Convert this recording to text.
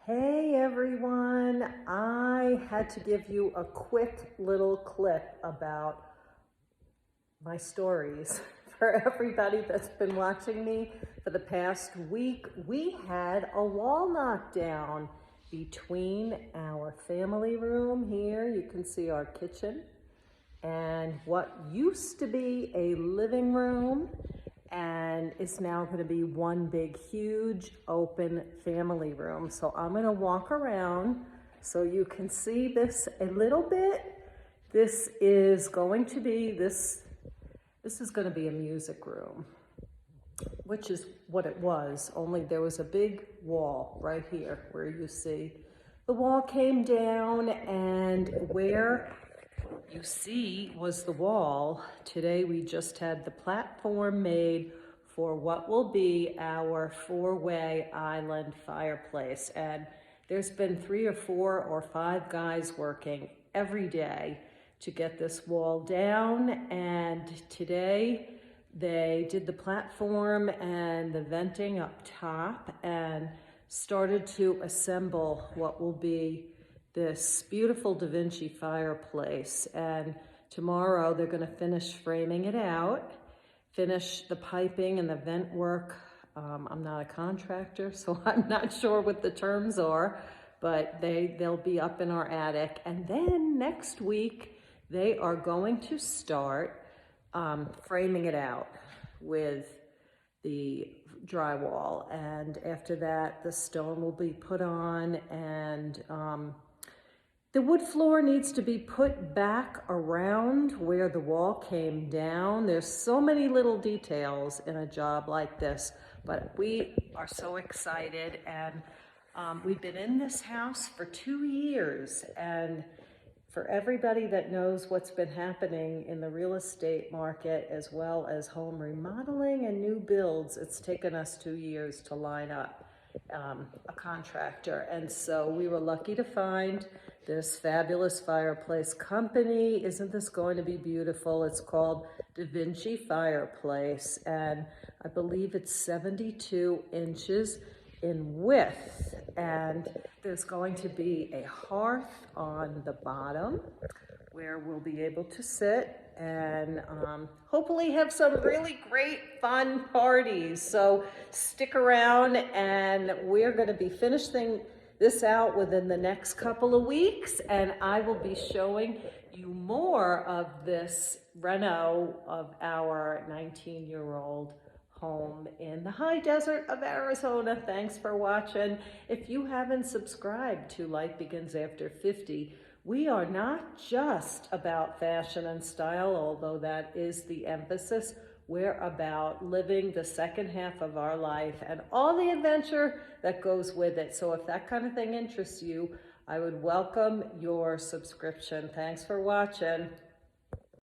Hey everyone, I had to give you a quick little clip about my stories. For everybody that's been watching me for the past week, we had a wall knocked down between our family room here. You can see our kitchen and what used to be a living room and it's now going to be one big huge open family room. So I'm going to walk around so you can see this a little bit. This is going to be a music room, which is what it was, only there was a big wall right here where you see the wall came down, and where you see was the wall. Today we just had the platform made for what will be our 4-way island fireplace. And there's been 3 or 4 or 5 guys working every day to get this wall down. And today they did the platform and the venting up top and started to assemble what will be this beautiful Da Vinci fireplace. And tomorrow they're going to finish framing it out, finish the piping and the vent work. I'm not a contractor, so I'm not sure what the terms are, but they'll be up in our attic. And then next week they are going to start framing it out with the drywall, and after that the stone will be put on, and the wood floor needs to be put back around where the wall came down. There's so many little details in a job like this, but we are so excited. And we've been in this house for 2 years, and for everybody that knows what's been happening in the real estate market as well as home remodeling and new builds, it's taken us 2 years to line up a contractor. And so we were lucky to find this fabulous fireplace company. Isn't this going to be beautiful? It's called Da Vinci Fireplace, and I believe it's 72 inches in width, and there's going to be a hearth on the bottom where we'll be able to sit and hopefully have some really great fun parties. So stick around, and we're going to be finishing this out within the next couple of weeks, and I will be showing you more of this reno of our 19-year-old home in the high desert of Arizona. Thanks for watching. If you haven't subscribed to Life Begins After 50, we are not just about fashion and style, although that is the emphasis. We're about living the second half of our life and all the adventure that goes with it. So if that kind of thing interests you, I would welcome your subscription. Thanks for watching.